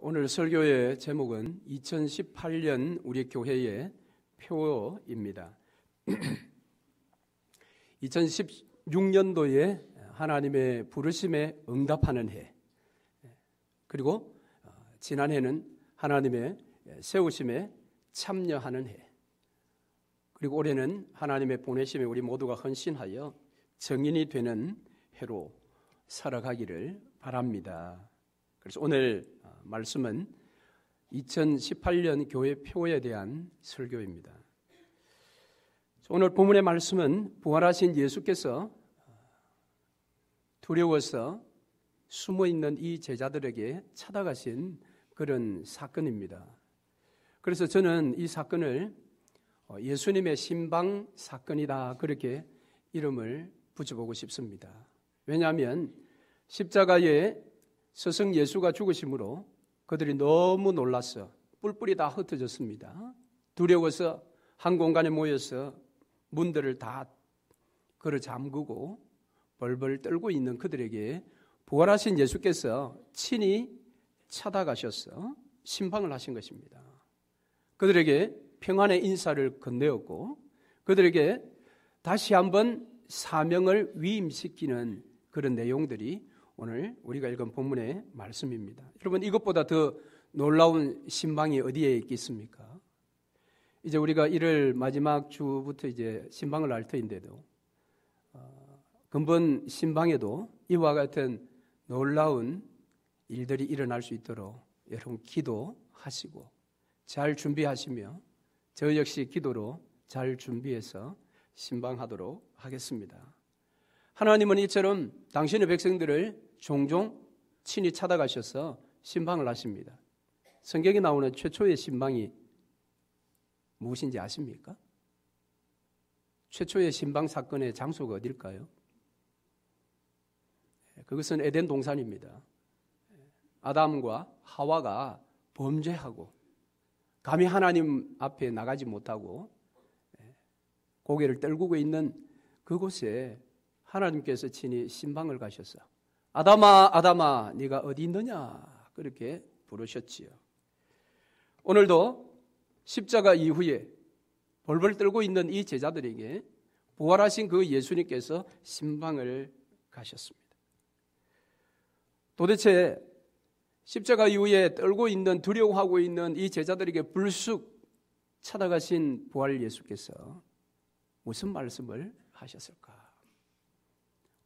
오늘 설교의 제목은 2018년 우리 교회의 표어입니다. 2016년도에 하나님의 부르심에 응답하는 해, 그리고 지난해는 하나님의 세우심에 참여하는 해, 그리고 올해는 하나님의 보내심에 우리 모두가 헌신하여 정인이 되는 해로 살아가기를 바랍니다. 그래서 오늘 말씀은 2018년 교회 표에 대한 설교입니다. 오늘 본문의 말씀은 부활하신 예수께서 두려워서 숨어있는 이 제자들에게 찾아가신 그런 사건입니다. 그래서 저는 이 사건을 예수님의 신방 사건이다, 그렇게 이름을 붙여보고 싶습니다. 왜냐하면 십자가에 스승 예수가 죽으심으로 그들이 너무 놀라서 뿔뿔이 다 흩어졌습니다. 두려워서 한 공간에 모여서 문들을 다 걸어 잠그고 벌벌 떨고 있는 그들에게 부활하신 예수께서 친히 찾아가셔서 신방을 하신 것입니다. 그들에게 평안의 인사를 건네었고 그들에게 다시 한번 사명을 위임시키는 그런 내용들이 오늘 우리가 읽은 본문의 말씀입니다. 여러분, 이것보다 더 놀라운 신방이 어디에 있겠습니까? 이제 우리가 1월 마지막 주부터 이제 신방을 할 터인데도 근본 신방에도 이와 같은 놀라운 일들이 일어날 수 있도록 여러분 기도하시고 잘 준비하시며 저 역시 기도로 잘 준비해서 신방하도록 하겠습니다. 하나님은 이처럼 당신의 백성들을 종종 친히 찾아가셔서 신방을 하십니다. 성경에 나오는 최초의 신방이 무엇인지 아십니까? 최초의 신방 사건의 장소가 어딜까요? 그것은 에덴 동산입니다. 아담과 하와가 범죄하고 감히 하나님 앞에 나가지 못하고 고개를 떨구고 있는 그곳에 하나님께서 친히 신방을 가셔서 아담아 아담아 네가 어디 있느냐 그렇게 부르셨지요. 오늘도 십자가 이후에 벌벌 떨고 있는 이 제자들에게 부활하신 그 예수님께서 신방을 가셨습니다. 도대체 십자가 이후에 떨고 있는 두려워하고 있는 이 제자들에게 불쑥 찾아가신 부활 예수께서 무슨 말씀을 하셨을까?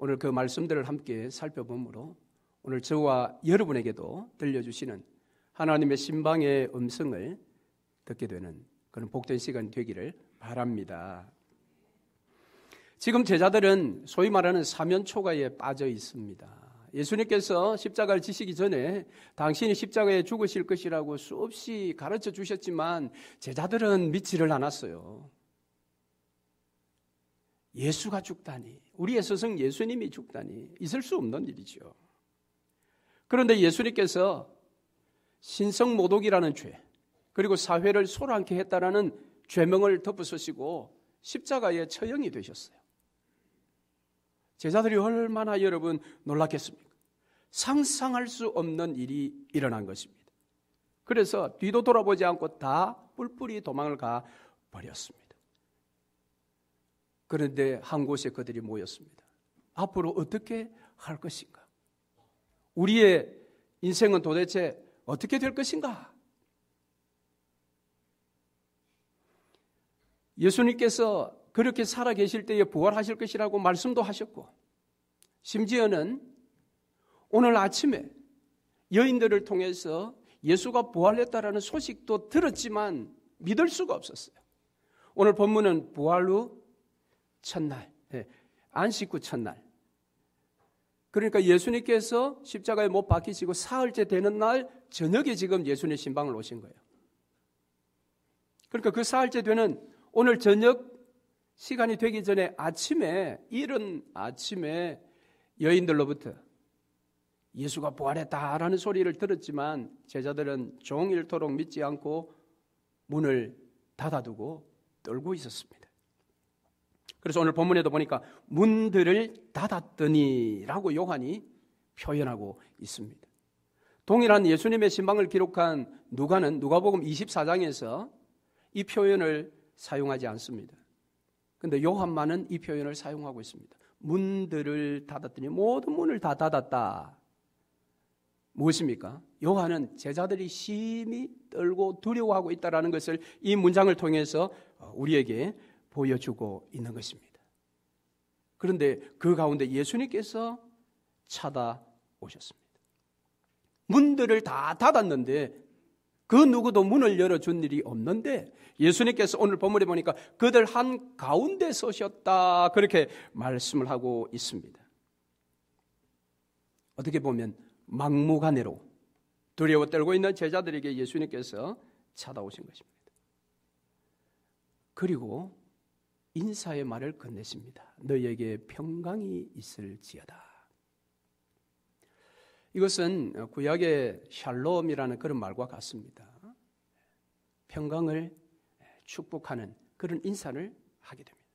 오늘 그 말씀들을 함께 살펴보므로 오늘 저와 여러분에게도 들려주시는 하나님의 신방의 음성을 듣게 되는 그런 복된 시간이 되기를 바랍니다. 지금 제자들은 소위 말하는 사면초가에 빠져 있습니다. 예수님께서 십자가를 지시기 전에 당신이 십자가에 죽으실 것이라고 수없이 가르쳐 주셨지만 제자들은 믿지를 않았어요. 예수가 죽다니, 우리의 스승 예수님이 죽다니 있을 수 없는 일이죠. 그런데 예수님께서 신성모독이라는 죄, 그리고 사회를 소란케 했다라는 죄명을 덮어쓰시고 십자가에 처형이 되셨어요. 제자들이 얼마나 여러분 놀랐겠습니까? 상상할 수 없는 일이 일어난 것입니다. 그래서 뒤도 돌아보지 않고 다 뿔뿔이 도망을 가 버렸습니다. 그런데 한 곳에 그들이 모였습니다. 앞으로 어떻게 할 것인가? 우리의 인생은 도대체 어떻게 될 것인가? 예수님께서 그렇게 살아 계실 때에 부활하실 것이라고 말씀도 하셨고 심지어는 오늘 아침에 여인들을 통해서 예수가 부활했다라는 소식도 들었지만 믿을 수가 없었어요. 오늘 본문은 부활 후 첫날, 안식 후 첫날. 그러니까 예수님께서 십자가에 못 박히시고 사흘째 되는 날 저녁에 지금 예수님 신방을 오신 거예요. 그러니까 그 사흘째 되는 오늘 저녁 시간이 되기 전에 아침에, 이른 아침에 여인들로부터 예수가 부활했다라는 소리를 들었지만 제자들은 종일토록 믿지 않고 문을 닫아두고 떨고 있었습니다. 그래서 오늘 본문에도 보니까 문들을 닫았더니 라고 요한이 표현하고 있습니다. 동일한 예수님의 신방을 기록한 누가는 누가복음 24장에서 이 표현을 사용하지 않습니다. 그런데 요한만은 이 표현을 사용하고 있습니다. 문들을 닫았더니 모든 문을 다 닫았다. 무엇입니까? 요한은 제자들이 심히 떨고 두려워하고 있다는 것을 이 문장을 통해서 우리에게 보여주고 있는 것입니다. 그런데 그 가운데 예수님께서 찾아오셨습니다. 문들을 다 닫았는데 그 누구도 문을 열어준 일이 없는데 예수님께서 오늘 본문에 보니까 그들 한가운데 서셨다 그렇게 말씀을 하고 있습니다. 어떻게 보면 막무가내로 두려워 떨고 있는 제자들에게 예수님께서 찾아오신 것입니다. 그리고 인사의 말을 건네십니다. 너희에게 평강이 있을지어다. 이것은 구약의 샬롬이라는 그런 말과 같습니다. 평강을 축복하는 그런 인사를 하게 됩니다.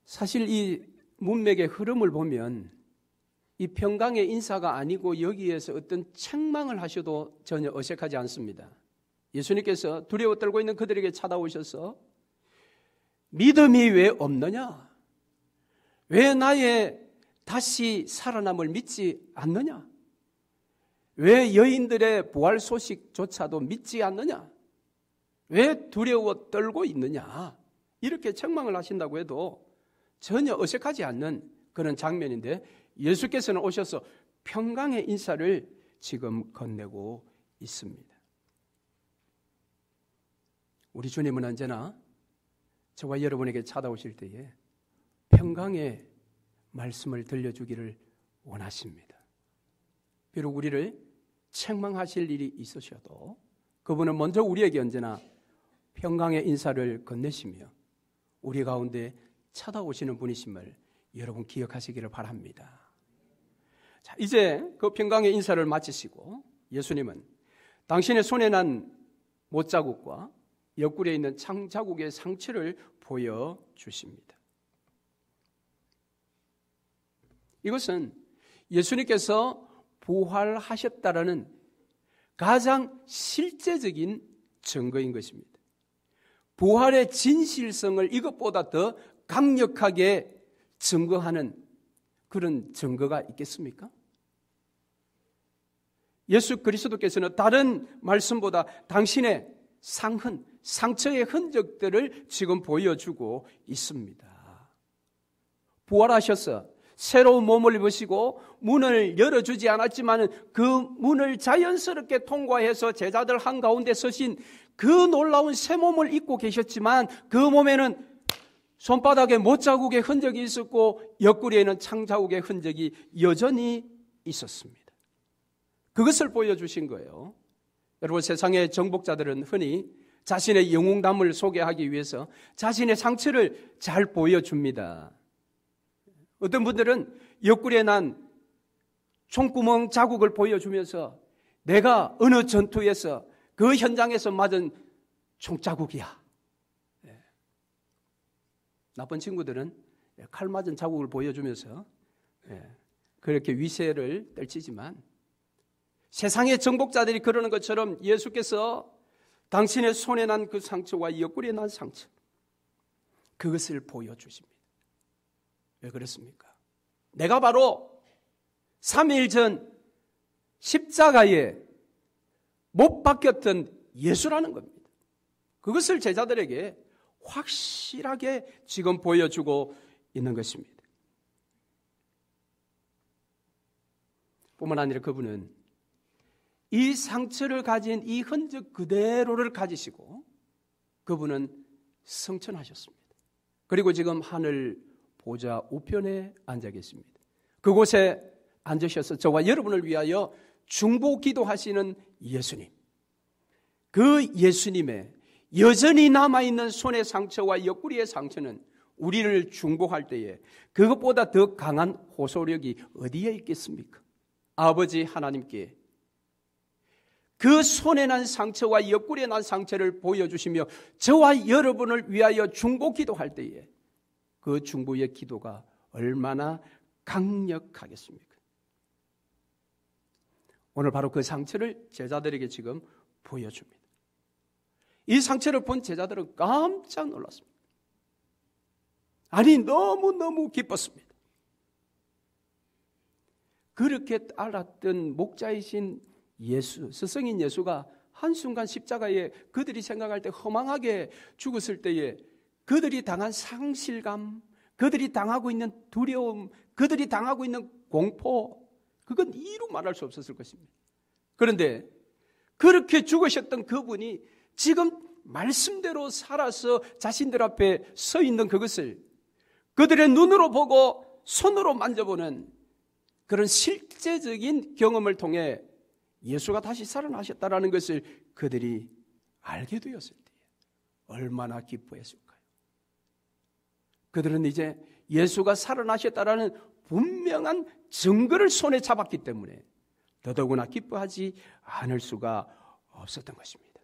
사실 이 문맥의 흐름을 보면 이 평강의 인사가 아니고 여기에서 어떤 책망을 하셔도 전혀 어색하지 않습니다. 예수님께서 두려워 떨고 있는 그들에게 찾아오셔서 믿음이 왜 없느냐? 왜 나의 다시 살아남을 믿지 않느냐? 왜 여인들의 부활 소식조차도 믿지 않느냐? 왜 두려워 떨고 있느냐? 이렇게 책망을 하신다고 해도 전혀 어색하지 않는 그런 장면인데 예수께서는 오셔서 평강의 인사를 지금 건네고 있습니다. 우리 주님은 언제나 저와 여러분에게 찾아오실 때에 평강의 말씀을 들려주기를 원하십니다. 비록 우리를 책망하실 일이 있으셔도 그분은 먼저 우리에게 언제나 평강의 인사를 건네시며 우리 가운데 찾아오시는 분이심을 여러분 기억하시기를 바랍니다. 자, 이제 그 평강의 인사를 마치시고 예수님은 당신의 손에 난 못자국과 옆구리에 있는 창자국의 상처를 보여주십니다. 이것은 예수님께서 부활하셨다라는 가장 실제적인 증거인 것입니다. 부활의 진실성을 이것보다 더 강력하게 증거하는 그런 증거가 있겠습니까? 예수 그리스도께서는 다른 말씀보다 당신의 상처의 흔적들을 지금 보여주고 있습니다. 부활하셔서 새로운 몸을 입으시고 문을 열어주지 않았지만 그 문을 자연스럽게 통과해서 제자들 한가운데 서신 그 놀라운 새 몸을 입고 계셨지만 그 몸에는 손바닥에 못자국의 흔적이 있었고 옆구리에는 창자국의 흔적이 여전히 있었습니다. 그것을 보여주신 거예요. 여러분, 세상의 정복자들은 흔히 자신의 영웅담을 소개하기 위해서 자신의 상처를 잘 보여줍니다. 어떤 분들은 옆구리에 난 총구멍 자국을 보여주면서 내가 어느 전투에서 그 현장에서 맞은 총자국이야. 나쁜 친구들은 칼 맞은 자국을 보여주면서 그렇게 위세를 떨치지만 세상의 정복자들이 그러는 것처럼 예수께서 당신의 손에 난 그 상처와 옆구리에 난 상처 그것을 보여주십니다. 왜 그렇습니까? 내가 바로 3일 전 십자가에 못 박혔던 예수라는 겁니다. 그것을 제자들에게 확실하게 지금 보여주고 있는 것입니다. 뿐만 아니라 그분은 이 상처를 가진 이 흔적 그대로를 가지시고 그분은 승천하셨습니다. 그리고 지금 하늘 보좌 우편에 앉아 계십니다. 그곳에 앉으셔서 저와 여러분을 위하여 중보 기도하시는 예수님. 그 예수님의 여전히 남아있는 손의 상처와 옆구리의 상처는 우리를 중보할 때에 그것보다 더 강한 호소력이 어디에 있겠습니까? 아버지 하나님께 그 손에 난 상처와 옆구리에 난 상처를 보여주시며 저와 여러분을 위하여 중보 기도할 때에 그 중보의 기도가 얼마나 강력하겠습니까? 오늘 바로 그 상처를 제자들에게 지금 보여줍니다. 이 상처를 본 제자들은 깜짝 놀랐습니다. 아니, 너무너무 기뻤습니다. 그렇게 알았던 목자이신 예수, 스승인 예수가 한순간 십자가에 그들이 생각할 때 허망하게 죽었을 때에 그들이 당한 상실감, 그들이 당하고 있는 두려움, 그들이 당하고 있는 공포, 그건 이루 말할 수 없었을 것입니다. 그런데 그렇게 죽으셨던 그분이 지금 말씀대로 살아서 자신들 앞에 서 있는 그것을 그들의 눈으로 보고 손으로 만져보는 그런 실제적인 경험을 통해 예수가 다시 살아나셨다는 것을 그들이 알게 되었을 때 얼마나 기뻐했을까요? 그들은 이제 예수가 살아나셨다는 분명한 증거를 손에 잡았기 때문에 더더구나 기뻐하지 않을 수가 없었던 것입니다.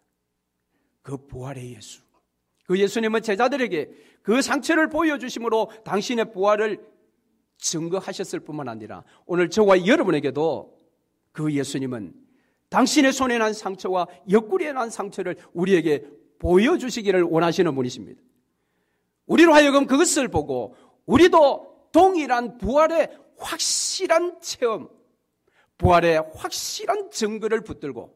그 부활의 예수, 그 예수님은 제자들에게 그 상처를 보여주심으로 당신의 부활을 증거하셨을 뿐만 아니라 오늘 저와 여러분에게도 그 예수님은 당신의 손에 난 상처와 옆구리에 난 상처를 우리에게 보여주시기를 원하시는 분이십니다. 우리로 하여금 그것을 보고 우리도 동일한 부활의 확실한 체험, 부활의 확실한 증거를 붙들고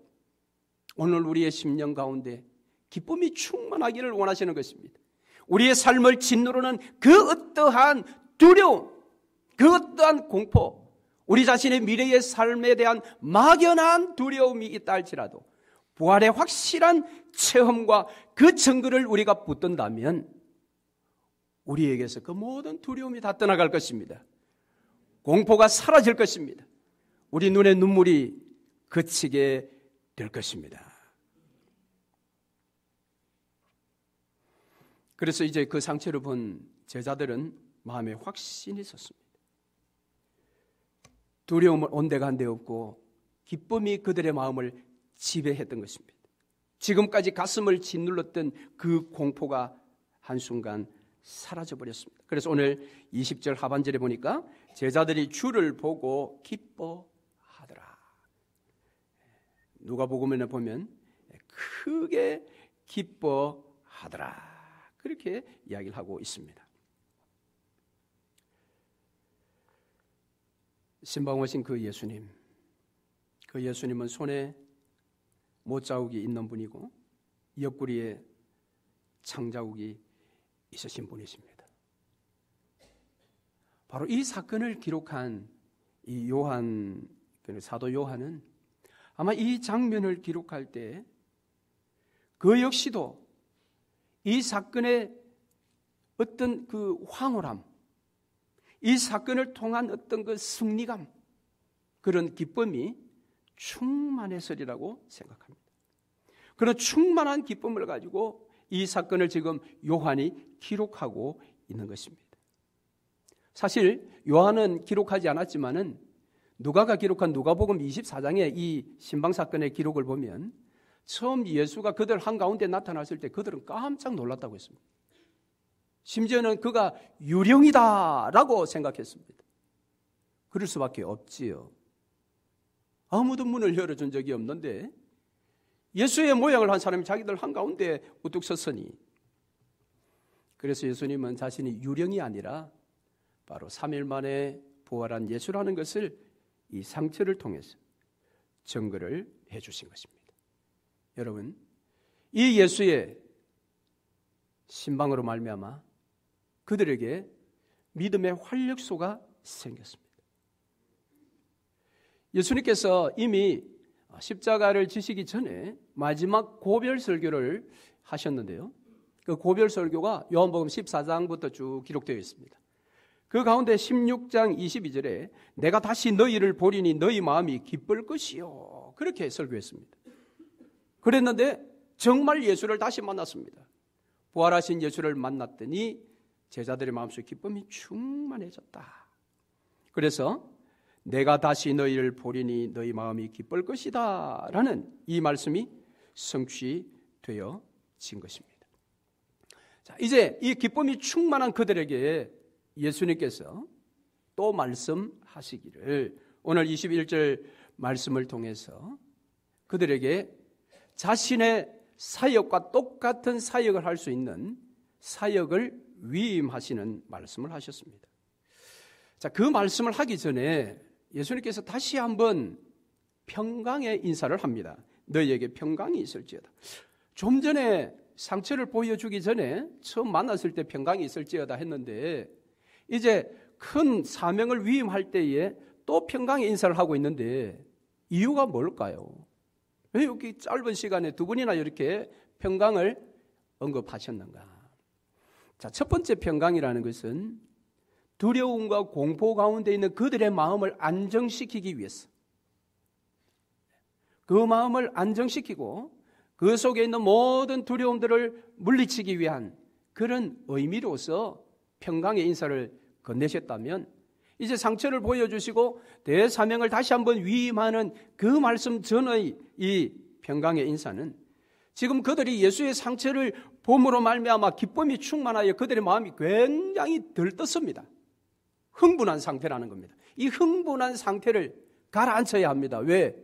오늘 우리의 심령 가운데 기쁨이 충만하기를 원하시는 것입니다. 우리의 삶을 짓누르는 그 어떠한 두려움, 그 어떠한 공포, 우리 자신의 미래의 삶에 대한 막연한 두려움이 있다 할지라도 부활의 확실한 체험과 그 증거를 우리가 붙든다면 우리에게서 그 모든 두려움이 다 떠나갈 것입니다. 공포가 사라질 것입니다. 우리 눈에 눈물이 그치게 될 것입니다. 그래서 이제 그 상처를 본 제자들은 마음에 확신이 섰습니다. 두려움은 온데간데 없고 기쁨이 그들의 마음을 지배했던 것입니다. 지금까지 가슴을 짓눌렀던 그 공포가 한순간 사라져버렸습니다. 그래서 오늘 20절 하반절에 보니까 제자들이 주를 보고 기뻐하더라. 누가복음에 보면 크게 기뻐하더라. 그렇게 이야기를 하고 있습니다. 신방오신 그 예수님은 손에 못자국이 있는 분이고 옆구리에 창자국이 있으신 분이십니다. 바로 이 사건을 기록한 이 요한, 사도 요한은 아마 이 장면을 기록할 때 그 역시도 이 사건의 어떤 그 황홀함, 이 사건을 통한 어떤 그 승리감, 그런 기쁨이 충만했으리라고 생각합니다. 그런 충만한 기쁨을 가지고 이 사건을 지금 요한이 기록하고 있는 것입니다. 사실 요한은 기록하지 않았지만은 누가가 기록한 누가복음 24장의 이 신방 사건의 기록을 보면 처음 예수가 그들 한가운데 나타났을 때 그들은 깜짝 놀랐다고 했습니다. 심지어는 그가 유령이다라고 생각했습니다. 그럴 수밖에 없지요. 아무도 문을 열어준 적이 없는데 예수의 모양을 한 사람이 자기들 한가운데 우뚝 섰으니, 그래서 예수님은 자신이 유령이 아니라 바로 3일 만에 부활한 예수라는 것을 이 상처를 통해서 증거를 해 주신 것입니다. 여러분, 이 예수의 신방으로 말미암아 그들에게 믿음의 활력소가 생겼습니다. 예수님께서 이미 십자가를 지시기 전에 마지막 고별 설교를 하셨는데요. 그 고별 설교가 요한복음 14장부터 쭉 기록되어 있습니다. 그 가운데 16장 22절에 내가 다시 너희를 보리니 너희 마음이 기쁠 것이요, 그렇게 설교했습니다. 그랬는데 정말 예수를 다시 만났습니다. 부활하신 예수를 만났더니 제자들의 마음속에 기쁨이 충만해졌다. 그래서 내가 다시 너희를 보리니 너희 마음이 기쁠 것이다 라는 이 말씀이 성취되어진 것입니다. 자, 이제 이 기쁨이 충만한 그들에게 예수님께서 또 말씀하시기를 오늘 21절 말씀을 통해서 그들에게 자신의 사역과 똑같은 사역을 할 수 있는 사역을 위임하시는 말씀을 하셨습니다. 자, 그 말씀을 하기 전에 예수님께서 다시 한번 평강의 인사를 합니다. 너희에게 평강이 있을지어다. 좀 전에 상처를 보여주기 전에 처음 만났을 때 평강이 있을지어다 했는데 이제 큰 사명을 위임할 때에 또 평강의 인사를 하고 있는데 이유가 뭘까요? 왜 여기 짧은 시간에 두 번이나 이렇게 평강을 언급하셨는가? 자, 첫 번째 평강이라는 것은 두려움과 공포 가운데 있는 그들의 마음을 안정시키기 위해서, 그 마음을 안정시키고 그 속에 있는 모든 두려움들을 물리치기 위한 그런 의미로서 평강의 인사를 건네셨다면, 이제 상처를 보여주시고 대사명을 다시 한번 위임하는 그 말씀 전의 이 평강의 인사는 지금 그들이 예수의 상처를 봄으로 말미암아 기쁨이 충만하여 그들의 마음이 굉장히 들떴습니다. 흥분한 상태라는 겁니다. 이 흥분한 상태를 가라앉혀야 합니다. 왜?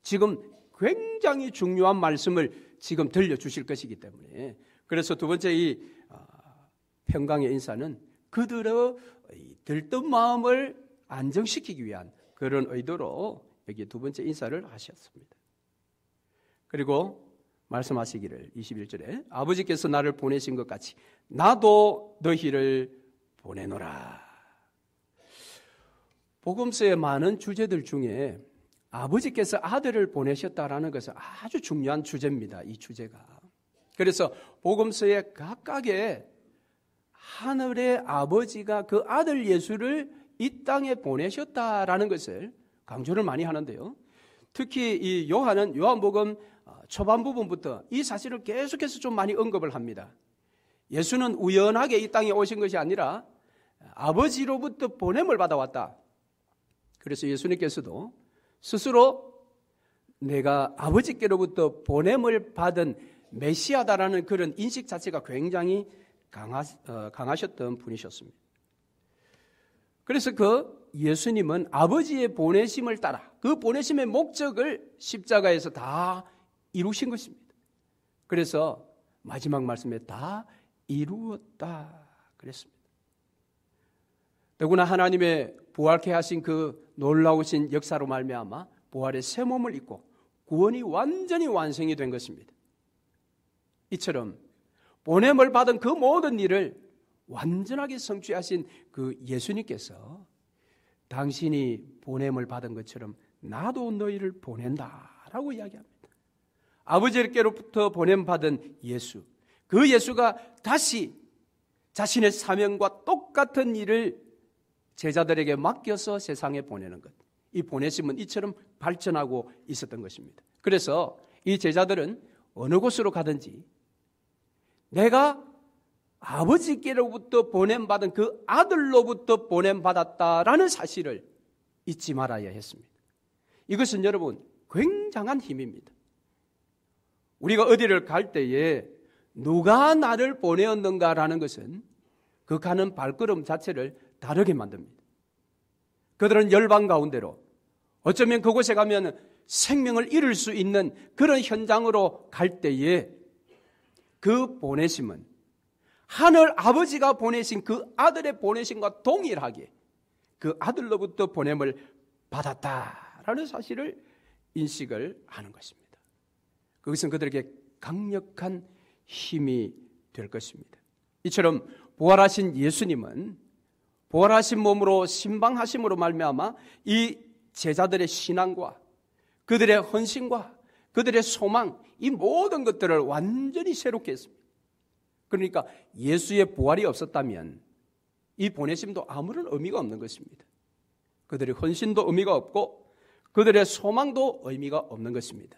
지금 굉장히 중요한 말씀을 지금 들려주실 것이기 때문에. 그래서 두 번째 이 평강의 인사는 그들의 들뜬 마음을 안정시키기 위한 그런 의도로 여기 두 번째 인사를 하셨습니다. 그리고 말씀하시기를 21절에 아버지께서 나를 보내신 것 같이 나도 너희를 보내노라. 복음서의 많은 주제들 중에 아버지께서 아들을 보내셨다라는 것은 아주 중요한 주제입니다. 이 주제가. 그래서 복음서의 각각의 하늘의 아버지가 그 아들 예수를 이 땅에 보내셨다라는 것을 강조를 많이 하는데요. 특히 이 요한은 요한복음 초반 부분부터 이 사실을 계속해서 좀 많이 언급을 합니다. 예수는 우연하게 이 땅에 오신 것이 아니라 아버지로부터 보냄을 받아왔다. 그래서 예수님께서도 스스로 내가 아버지께로부터 보냄을 받은 메시아다라는 그런 인식 자체가 굉장히 강하셨던 분이셨습니다. 그래서 그 예수님은 아버지의 보내심을 따라 그 보내심의 목적을 십자가에서 다 이루신 것입니다. 그래서 마지막 말씀에 다 이루었다 그랬습니다. 더구나 하나님의 부활케 하신 그 놀라우신 역사로 말미암아 부활의 새 몸을 입고 구원이 완전히 완성이 된 것입니다. 이처럼 보냄을 받은 그 모든 일을 완전하게 성취하신 그 예수님께서 당신이 보냄을 받은 것처럼 나도 너희를 보낸다라고 이야기합니다. 아버지께로부터 보냄받은 예수, 그 예수가 다시 자신의 사명과 똑같은 일을 제자들에게 맡겨서 세상에 보내는 것, 이 보내심은 이처럼 발전하고 있었던 것입니다. 그래서 이 제자들은 어느 곳으로 가든지 내가 아버지께로부터 보냄받은 그 아들로부터 보냄받았다라는 사실을 잊지 말아야 했습니다. 이것은 여러분 굉장한 힘입니다. 우리가 어디를 갈 때에 누가 나를 보내었는가라는 것은 그 가는 발걸음 자체를 다르게 만듭니다. 그들은 열방 가운데로 어쩌면 그곳에 가면 생명을 잃을 수 있는 그런 현장으로 갈 때에 그 보내심은 하늘 아버지가 보내신 그 아들의 보내심과 동일하게 그 아들로부터 보냄을 받았다라는 사실을 인식을 하는 것입니다. 그것은 그들에게 강력한 힘이 될 것입니다. 이처럼 부활하신 예수님은 부활하신 몸으로 신방하심으로 말미암아 이 제자들의 신앙과 그들의 헌신과 그들의 소망, 이 모든 것들을 완전히 새롭게 했습니다. 그러니까 예수의 부활이 없었다면 이 보내심도 아무런 의미가 없는 것입니다. 그들의 헌신도 의미가 없고 그들의 소망도 의미가 없는 것입니다.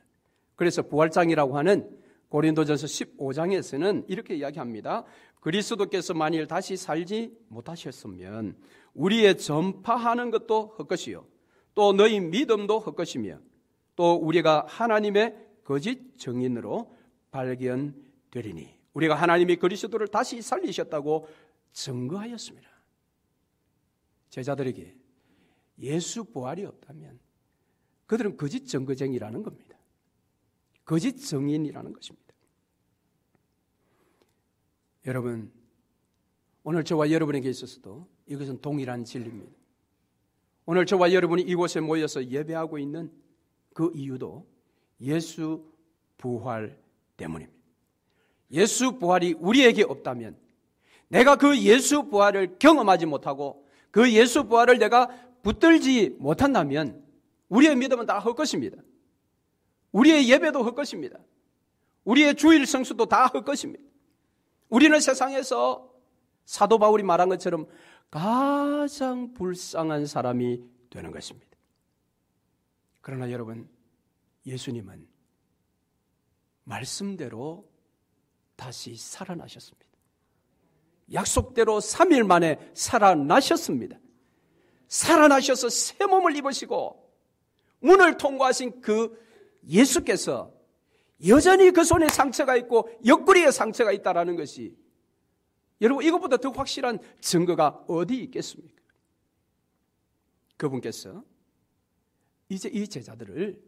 그래서 부활장이라고 하는 고린도전서 15장에서는 이렇게 이야기합니다. 그리스도께서 만일 다시 살지 못하셨으면 우리의 전파하는 것도 헛것이요 또 너희 믿음도 헛것이며 또 우리가 하나님의 거짓 증인으로 발견되리니 우리가 하나님이 그리스도를 다시 살리셨다고 증거하였습니다. 제자들에게 예수 부활이 없다면 그들은 거짓 증거쟁이라는 겁니다. 거짓 증인이라는 것입니다. 여러분, 오늘 저와 여러분에게 있어서도 이것은 동일한 진리입니다. 오늘 저와 여러분이 이곳에 모여서 예배하고 있는 그 이유도 예수 부활 때문입니다. 예수 부활이 우리에게 없다면, 내가 그 예수 부활을 경험하지 못하고 그 예수 부활을 내가 붙들지 못한다면 우리의 믿음은 다 헛것입니다. 우리의 예배도 헛것입니다. 우리의 주일 성수도 다 헛것입니다. 우리는 세상에서 사도 바울이 말한 것처럼 가장 불쌍한 사람이 되는 것입니다. 그러나 여러분, 예수님은 말씀대로 다시 살아나셨습니다. 약속대로 3일 만에 살아나셨습니다. 살아나셔서 새 몸을 입으시고 문을 통과하신 그 예수께서 여전히 그 손에 상처가 있고 옆구리에 상처가 있다는 것이, 여러분, 이것보다 더 확실한 증거가 어디 있겠습니까? 그분께서 이제 이 제자들을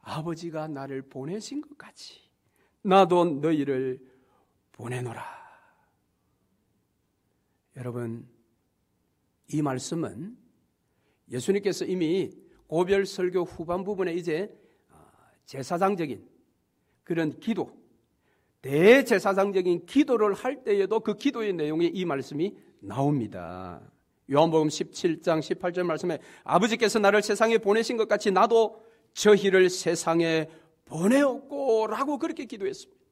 아버지가 나를 보내신 것 같이 나도 너희를 보내노라. 여러분, 이 말씀은 예수님께서 이미 고별 설교 후반 부분에 이제 제사장적인 그런 기도, 대제사장적인 기도를 할 때에도 그 기도의 내용에 이 말씀이 나옵니다. 요한복음 17장 18절 말씀에 아버지께서 나를 세상에 보내신 것 같이 나도 저희를 세상에 보내었고 라고 그렇게 기도했습니다.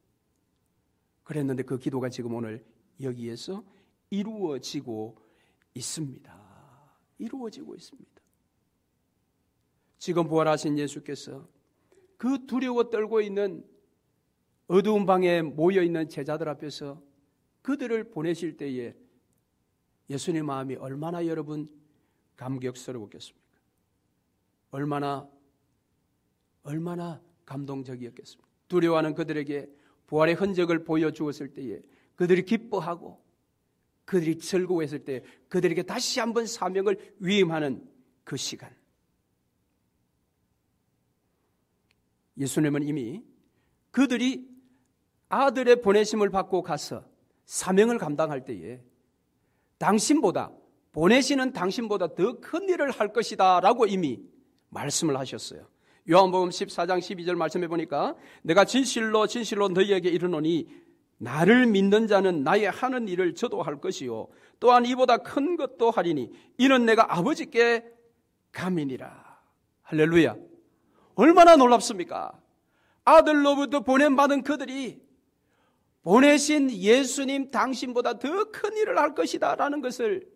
그랬는데 그 기도가 지금 오늘 여기에서 이루어지고 있습니다. 이루어지고 있습니다. 지금 부활하신 예수께서 그 두려워 떨고 있는 어두운 방에 모여있는 제자들 앞에서 그들을 보내실 때에 예수님 마음이 얼마나 여러분 감격스러웠겠습니까? 얼마나 감동적이었겠습니까? 두려워하는 그들에게 부활의 흔적을 보여주었을 때에 그들이 기뻐하고 그들이 즐거워했을 때 그들에게 다시 한번 사명을 위임하는 그 시간, 예수님은 이미 그들이 아들의 보내심을 받고 가서 사명을 감당할 때에 당신보다, 보내시는 당신보다 더 큰 일을 할 것이다 라고 이미 말씀을 하셨어요. 요한복음 14장 12절 말씀해 보니까 내가 진실로 너희에게 이르노니 나를 믿는 자는 나의 하는 일을 저도 할 것이요 또한 이보다 큰 것도 하리니 이는 내가 아버지께 감이니라. 할렐루야. 얼마나 놀랍습니까? 아들로부터 보냄받은 그들이 보내신 예수님 당신보다 더 큰 일을 할 것이다 라는 것을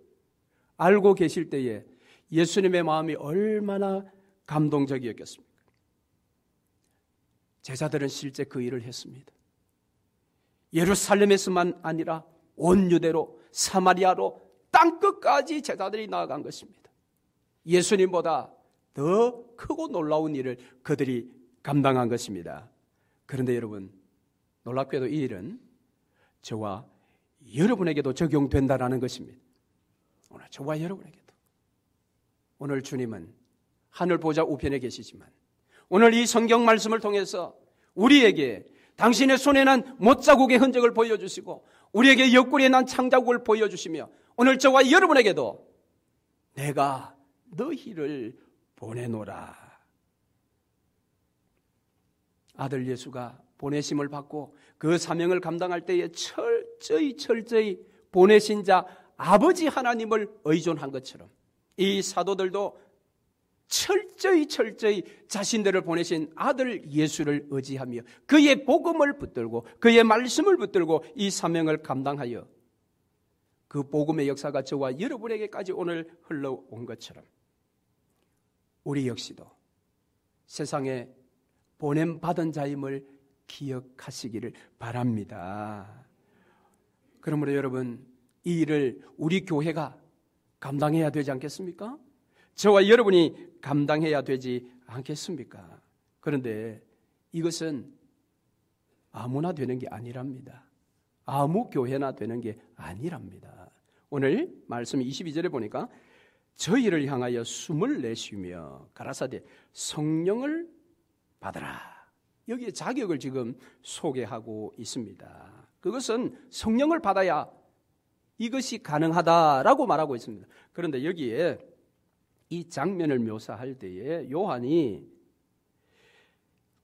알고 계실 때에 예수님의 마음이 얼마나 감동적이었겠습니까? 제자들은 실제 그 일을 했습니다. 예루살렘에서만 아니라 온 유대로 사마리아로 땅끝까지 제자들이 나아간 것입니다. 예수님보다 더 크고 놀라운 일을 그들이 감당한 것입니다. 그런데 여러분, 놀랍게도 이 일은 저와 여러분에게도 적용된다라는 것입니다. 오늘 저와 여러분에게도. 오늘 주님은 하늘 보좌 우편에 계시지만 오늘 이 성경 말씀을 통해서 우리에게 당신의 손에 난 못자국의 흔적을 보여주시고 우리에게 옆구리에 난 창자국을 보여주시며 오늘 저와 여러분에게도 내가 너희를 보내노라. 아들 예수가 보내심을 받고 그 사명을 감당할 때에 철저히 보내신 자 아버지 하나님을 의존한 것처럼 이 사도들도 철저히 자신들을 보내신 아들 예수를 의지하며 그의 복음을 붙들고 그의 말씀을 붙들고 이 사명을 감당하여 그 복음의 역사가 저와 여러분에게까지 오늘 흘러온 것처럼 우리 역시도 세상에 보냄받은 자임을 기억하시기를 바랍니다. 그러므로 여러분, 이 일을 우리 교회가 감당해야 되지 않겠습니까? 저와 여러분이 감당해야 되지 않겠습니까? 그런데 이것은 아무나 되는 게 아니랍니다. 아무 교회나 되는 게 아니랍니다. 오늘 말씀 22절에 보니까 저희를 향하여 숨을 내쉬며 가라사대 성령을 받으라. 여기에 자격을 지금 소개하고 있습니다. 그것은 성령을 받아야 이것이 가능하다라고 말하고 있습니다. 그런데 여기에 이 장면을 묘사할 때에 요한이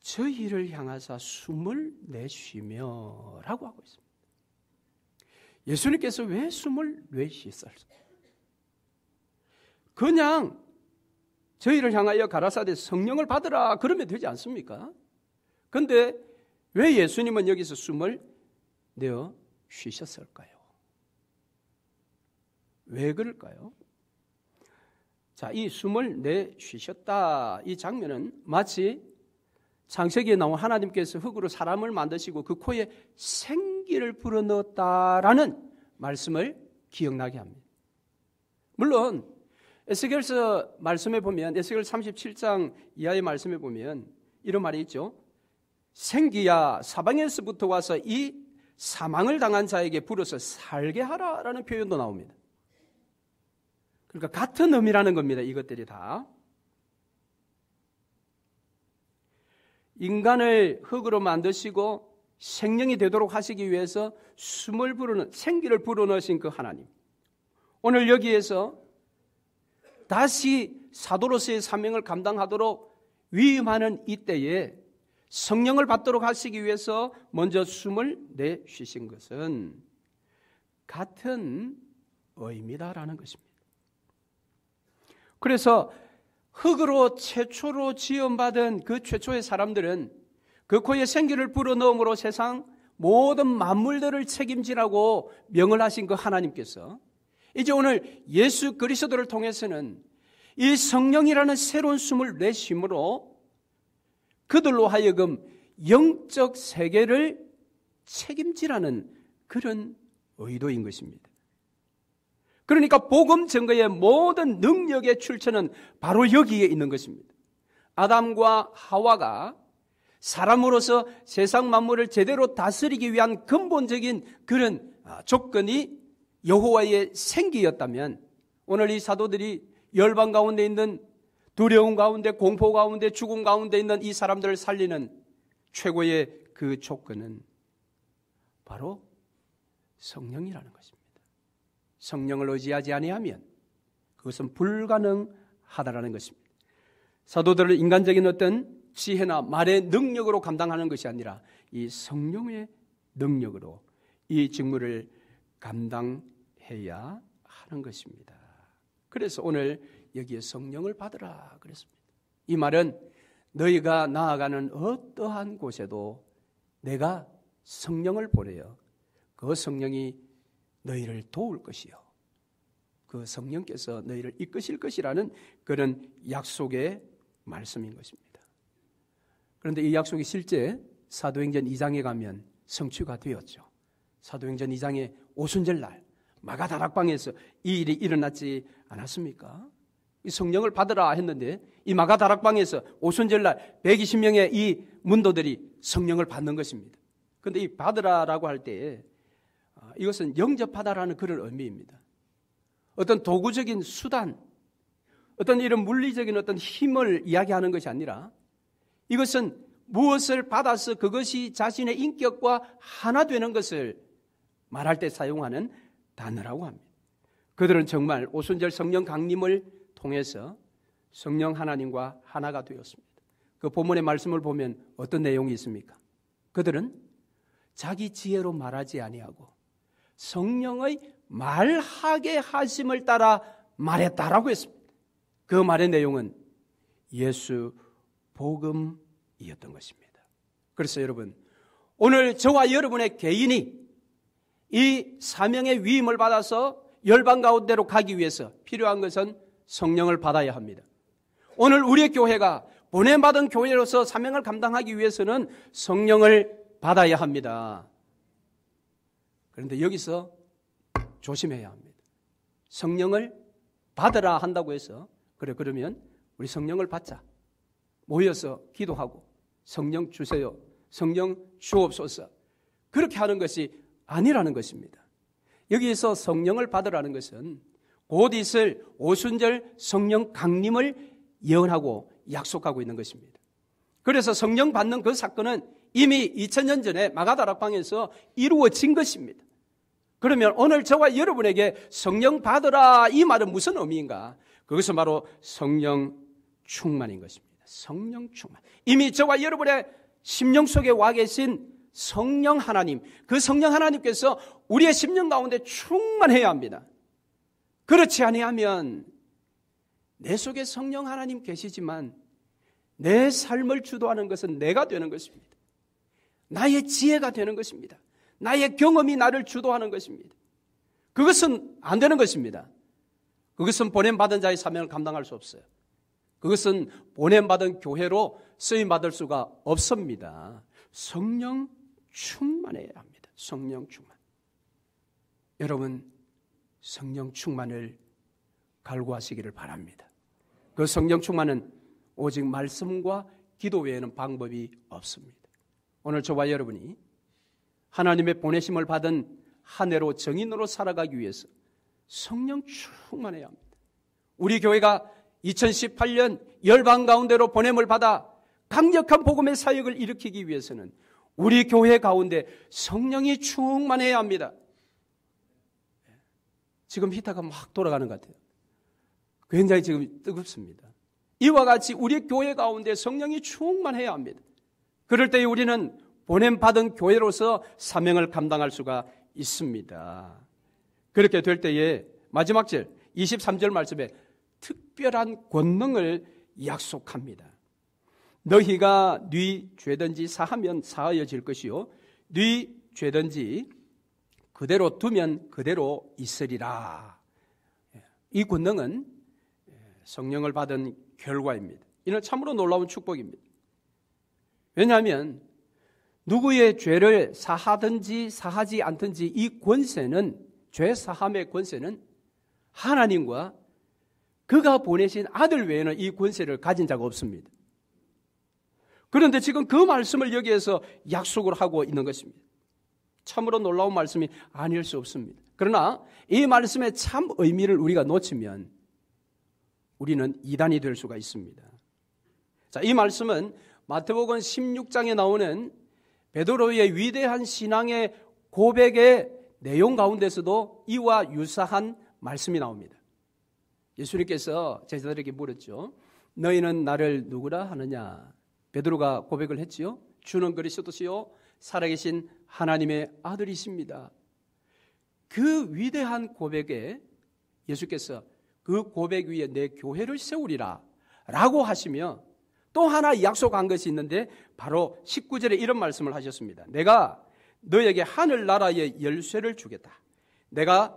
저희를 향하사 숨을 내쉬며 라고 하고 있습니다. 예수님께서 왜 숨을 내쉬셨을까? 그냥 저희를 향하여 가라사대 성령을 받으라 그러면 되지 않습니까? 그런데 왜 예수님은 여기서 숨을 내어 쉬셨을까요? 왜 그럴까요? 자, 이 숨을 내쉬셨다 이 장면은 마치 창세기에 나온 하나님께서 흙으로 사람을 만드시고 그 코에 생기를 불어넣었다라는 말씀을 기억나게 합니다. 물론 에스겔서 말씀에 보면 에스겔 37장 이하의 말씀에 보면 이런 말이 있죠. 생기야 사방에서부터 와서 이 사망을 당한 자에게 불어서 살게 하라라는 표현도 나옵니다. 그러니까 같은 의미라는 겁니다. 이것들이 다. 인간을 흙으로 만드시고 생명이 되도록 하시기 위해서 숨을 불어넣은 생기를 불어넣으신 그 하나님. 오늘 여기에서 다시 사도로서의 사명을 감당하도록 위임하는 이때에 성령을 받도록 하시기 위해서 먼저 숨을 내쉬신 것은 같은 의미다라는 것입니다. 그래서 흙으로 최초로 지음받은 그 최초의 사람들은 그 코에 생기를 불어넣음으로 세상 모든 만물들을 책임지라고 명을 하신 그 하나님께서 이제 오늘 예수 그리스도를 통해서는 이 성령이라는 새로운 숨을 내쉼으로 그들로 하여금 영적 세계를 책임지라는 그런 의도인 것입니다. 그러니까 복음 증거의 모든 능력의 출처는 바로 여기에 있는 것입니다. 아담과 하와가 사람으로서 세상 만물을 제대로 다스리기 위한 근본적인 그런 조건이 여호와의 생기였다면 오늘 이 사도들이 열방 가운데 있는 두려움 가운데 공포 가운데 죽음 가운데 있는 이 사람들을 살리는 최고의 그 조건은 바로 성령이라는 것입니다. 성령을 의지하지 아니하면 그것은 불가능하다라는 것입니다. 사도들을 인간적인 어떤 지혜나 말의 능력으로 감당하는 것이 아니라 이 성령의 능력으로 이 직무를 감당해야 하는 것입니다. 그래서 오늘 여기에 성령을 받으라 그랬습니다. 이 말은 너희가 나아가는 어떠한 곳에도 내가 성령을 보내어 그 성령이 너희를 도울 것이요 그 성령께서 너희를 이끄실 것이라는 그런 약속의 말씀인 것입니다. 그런데 이 약속이 실제 사도행전 2장에 가면 성취가 되었죠. 사도행전 2장의 오순절날 마가다락방에서 이 일이 일어났지 않았습니까? 이 성령을 받으라 했는데 이 마가다락방에서 오순절날 120명의 이 문도들이 성령을 받는 것입니다. 그런데 이 받으라라고 할 때 이것은 영접하다라는 그런 의미입니다. 어떤 도구적인 수단, 어떤 이런 물리적인 어떤 힘을 이야기하는 것이 아니라 이것은 무엇을 받아서 그것이 자신의 인격과 하나 되는 것을 말할 때 사용하는 단어라고 합니다. 그들은 정말 오순절 성령 강림을 통해서 성령 하나님과 하나가 되었습니다. 그 본문의 말씀을 보면 어떤 내용이 있습니까? 그들은 자기 지혜로 말하지 아니하고 성령의 말하게 하심을 따라 말했다라고 했습니다. 그 말의 내용은 예수 복음이었던 것입니다. 그래서 여러분, 오늘 저와 여러분의 개인이 이 사명의 위임을 받아서 열방 가운데로 가기 위해서 필요한 것은 성령을 받아야 합니다. 오늘 우리의 교회가 보냄받은 교회로서 사명을 감당하기 위해서는 성령을 받아야 합니다. 그런데 여기서 조심해야 합니다. 성령을 받으라 한다고 해서 그러면 우리 성령을 받자. 모여서 기도하고 성령 주세요. 성령 주옵소서. 그렇게 하는 것이 아니라는 것입니다. 여기에서 성령을 받으라는 것은 곧 있을 오순절 성령 강림을 예언하고 약속하고 있는 것입니다. 그래서 성령 받는 그 사건은 이미 2000년 전에 마가다락방에서 이루어진 것입니다. 그러면 오늘 저와 여러분에게 성령 받으라 이 말은 무슨 의미인가? 그것은 바로 성령 충만인 것입니다. 성령 충만. 이미 저와 여러분의 심령 속에 와 계신 성령 하나님, 그 성령 하나님께서 우리의 심령 가운데 충만해야 합니다. 그렇지 아니하면 내 속에 성령 하나님 계시지만 내 삶을 주도하는 것은 내가 되는 것입니다. 나의 지혜가 되는 것입니다. 나의 경험이 나를 주도하는 것입니다. 그것은 안 되는 것입니다. 그것은 보냄받은 자의 사명을 감당할 수 없어요. 그것은 보냄받은 교회로 쓰임받을 수가 없습니다. 성령 충만해야 합니다. 성령 충만. 여러분, 성령 충만을 갈구하시기를 바랍니다. 그 성령 충만은 오직 말씀과 기도 외에는 방법이 없습니다. 오늘 저와 여러분이 하나님의 보내심을 받은 한 해로 정인으로 살아가기 위해서 성령 충만해야 합니다. 우리 교회가 2018년 열방 가운데로 보냄을 받아 강력한 복음의 사역을 일으키기 위해서는 우리 교회 가운데 성령이 충만해야 합니다. 지금 히터가 막 돌아가는 것 같아요. 굉장히 지금 뜨겁습니다. 이와 같이 우리 교회 가운데 성령이 충만해야 합니다. 그럴 때 우리는 보냄받은 교회로서 사명을 감당할 수가 있습니다. 그렇게 될 때에 마지막 절 23절 말씀에 특별한 권능을 약속합니다. 너희가 네 죄든지 사하면 사하여질 것이요 네 죄든지 그대로 두면 그대로 있으리라. 이 권능은 성령을 받은 결과입니다. 이는 참으로 놀라운 축복입니다. 왜냐하면 누구의 죄를 사하든지 사하지 않든지 이 권세는, 죄 사함의 권세는 하나님과 그가 보내신 아들 외에는 이 권세를 가진 자가 없습니다. 그런데 지금 그 말씀을 여기에서 약속을 하고 있는 것입니다. 참으로 놀라운 말씀이 아닐 수 없습니다. 그러나 이 말씀의 참 의미를 우리가 놓치면 우리는 이단이 될 수가 있습니다. 자, 이 말씀은 마태복음 16장에 나오는 베드로의 위대한 신앙의 고백의 내용 가운데서도 이와 유사한 말씀이 나옵니다. 예수님께서 제자들에게 물었죠. 너희는 나를 누구라 하느냐? 베드로가 고백을 했지요. 주는 그리스도시요 살아계신 하나님의 아들이십니다. 그 위대한 고백에 예수께서 그 고백 위에 내 교회를 세우리라 라고 하시며 또 하나 약속한 것이 있는데 바로 19절에 이런 말씀을 하셨습니다. 내가 너에게 하늘나라의 열쇠를 주겠다. 내가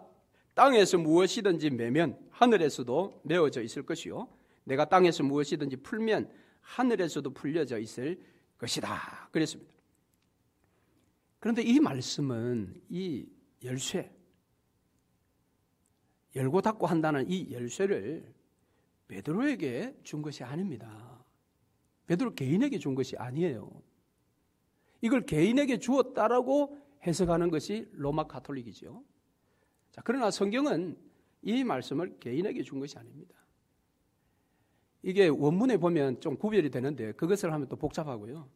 땅에서 무엇이든지 매면 하늘에서도 메어져 있을 것이요 내가 땅에서 무엇이든지 풀면 하늘에서도 풀려져 있을 것이다. 그랬습니다. 그런데 이 말씀은 이 열쇠, 열고 닫고 한다는 이 열쇠를 베드로에게 준 것이 아닙니다. 베드로 개인에게 준 것이 아니에요. 이걸 개인에게 주었다라고 해석하는 것이 로마 가톨릭이죠. 자, 그러나 성경은 이 말씀을 개인에게 준 것이 아닙니다. 이게 원문에 보면 좀 구별이 되는데 그것을 하면 또 복잡하고요.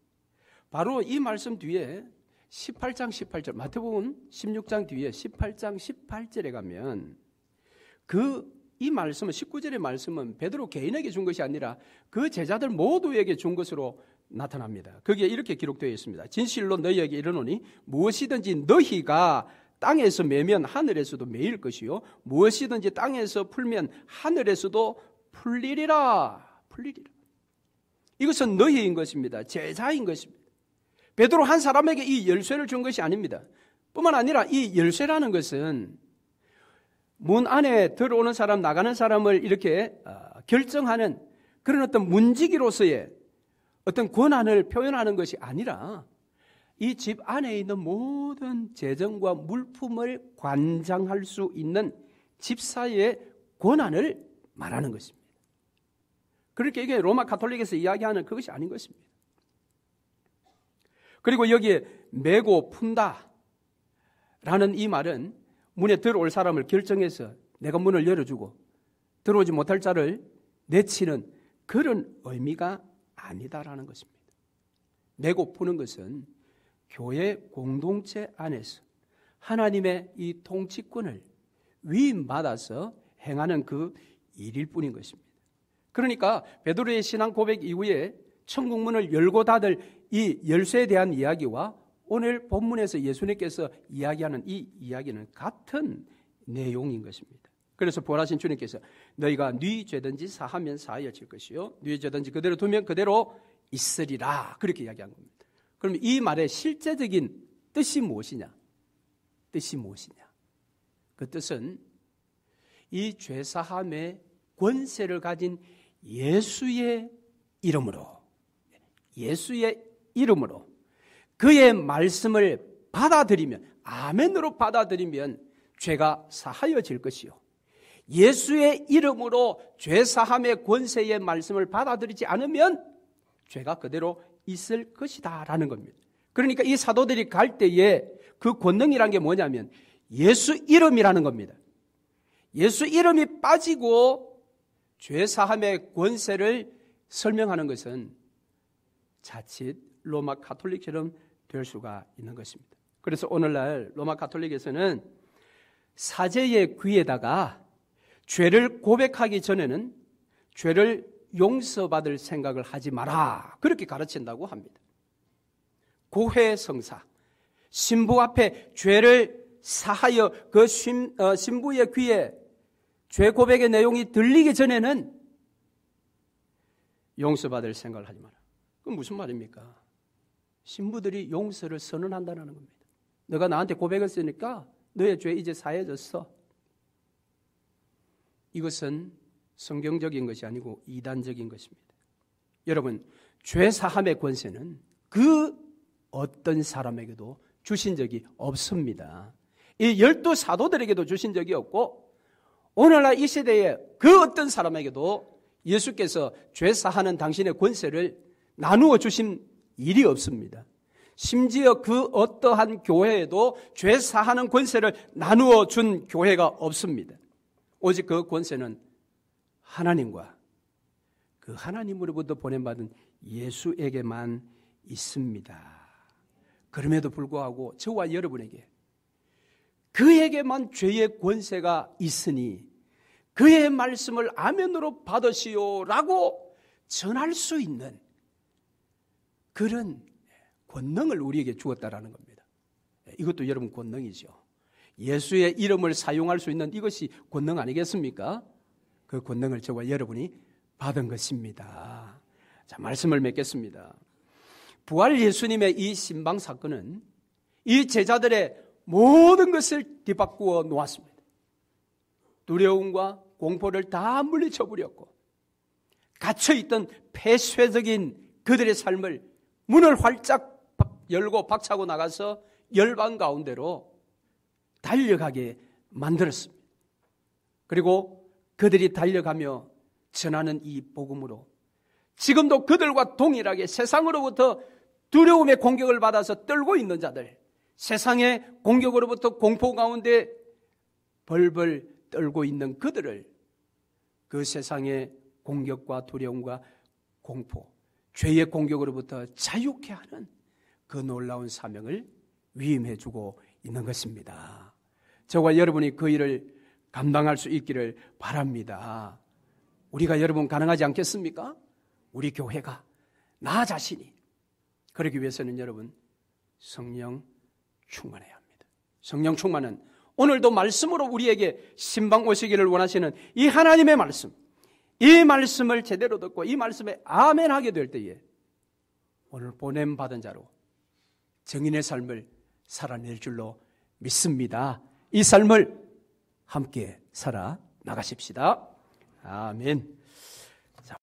바로 이 말씀 뒤에 18장 18절, 마태복음 16장 뒤에 18장 18절에 가면 이 말씀은 19절의 말씀은 베드로 개인에게 준 것이 아니라 그 제자들 모두에게 준 것으로 나타납니다. 거기에 이렇게 기록되어 있습니다. 진실로 너희에게 이르노니 무엇이든지 너희가 땅에서 매면 하늘에서도 매일 것이요 무엇이든지 땅에서 풀면 하늘에서도 풀리리라. 이것은 너희인 것입니다. 제자인 것입니다. 베드로 한 사람에게 이 열쇠를 준 것이 아닙니다. 뿐만 아니라 이 열쇠라는 것은 문 안에 들어오는 사람, 나가는 사람을 이렇게 결정하는 그런 어떤 문지기로서의 어떤 권한을 표현하는 것이 아니라 이 집 안에 있는 모든 재정과 물품을 관장할 수 있는 집사의 권한을 말하는 것입니다. 그렇게 이게 로마 가톨릭에서 이야기하는 그것이 아닌 것입니다. 그리고 여기에 메고 푼다 라는 이 말은 문에 들어올 사람을 결정해서 내가 문을 열어주고 들어오지 못할 자를 내치는 그런 의미가 아니다라는 것입니다. 내고 푸는 것은 교회 공동체 안에서 하나님의 이 통치권을 위임받아서 행하는 그 일일 뿐인 것입니다. 그러니까 베드로의 신앙 고백 이후에 천국문을 열고 닫을 이 열쇠에 대한 이야기와 오늘 본문에서 예수님께서 이야기하는 이 이야기는 같은 내용인 것입니다. 그래서 부활하신 주님께서 너희가 네 죄든지 사하면 사하여질 것이요 네 죄든지 그대로 두면 그대로 있으리라 그렇게 이야기한 겁니다. 그럼 이 말의 실제적인 뜻이 무엇이냐? 그 뜻은 이 죄사함의 권세를 가진 예수의 이름으로 그의 말씀을 받아들이면 아멘으로 받아들이면 죄가 사하여질 것이요 예수의 이름으로 죄사함의 권세의 말씀을 받아들이지 않으면 죄가 그대로 있을 것이다 라는 겁니다. 그러니까 이 사도들이 갈 때에 그 권능이란 게 뭐냐면 예수 이름이라는 겁니다. 예수 이름이 빠지고 죄사함의 권세를 설명하는 것은 자칫 로마 가톨릭처럼 될 수가 있는 것입니다. 그래서 오늘날 로마 가톨릭에서는 사제의 귀에다가 죄를 고백하기 전에는 죄를 용서받을 생각을 하지 마라 그렇게 가르친다고 합니다. 고해성사 신부 앞에 죄를 사하여 그 신부의 귀에 죄 고백의 내용이 들리기 전에는 용서받을 생각을 하지 마라. 그건 무슨 말입니까? 신부들이 용서를 선언한다는 겁니다. 너가 나한테 고백했으니까 너의 죄 이제 사해졌어. 이것은 성경적인 것이 아니고 이단적인 것입니다. 여러분, 죄 사함의 권세는 그 어떤 사람에게도 주신 적이 없습니다. 이 12사도들에게도 주신 적이 없고 오늘날 이 시대에 그 어떤 사람에게도 예수께서 죄 사하는 당신의 권세를 나누어 주신 일이 없습니다. 심지어 그 어떠한 교회에도 죄 사하는 권세를 나누어 준 교회가 없습니다. 오직 그 권세는 하나님과 그 하나님으로부터 보낸받은 예수에게만 있습니다. 그럼에도 불구하고 저와 여러분에게 그에게만 죄의 권세가 있으니 그의 말씀을 아멘으로 받으시오라고 전할 수 있는 그런 권능을 우리에게 주었다라는 겁니다. 이것도 여러분 권능이죠. 예수의 이름을 사용할 수 있는 이것이 권능 아니겠습니까? 그 권능을 저와 여러분이 받은 것입니다. 자, 말씀을 맺겠습니다. 부활 예수님의 이 신방 사건은 이 제자들의 모든 것을 뒤바꾸어 놓았습니다. 두려움과 공포를 다 물리쳐버렸고 갇혀있던 폐쇄적인 그들의 삶을 문을 활짝 열고 박차고 나가서 열방 가운데로 달려가게 만들었습니다. 그리고 그들이 달려가며 전하는 이 복음으로 지금도 그들과 동일하게 세상으로부터 두려움의 공격을 받아서 떨고 있는 자들, 세상의 공격으로부터 공포 가운데 벌벌 떨고 있는 그들을 그 세상의 공격과 두려움과 공포, 죄의 공격으로부터 자유케 하는 그 놀라운 사명을 위임해 주고 있는 것입니다. 저와 여러분이 그 일을 감당할 수 있기를 바랍니다. 우리가 여러분 가능하지 않겠습니까? 우리 교회가 나 자신이 그러기 위해서는 여러분 성령 충만해야 합니다. 성령 충만은 오늘도 말씀으로 우리에게 신방 오시기를 원하시는 이 하나님의 말씀, 이 말씀을 제대로 듣고 이 말씀에 아멘하게 될 때에 오늘 보냄받은 자로 정인의 삶을 살아낼 줄로 믿습니다. 이 삶을 함께 살아 나가십시다. 아멘.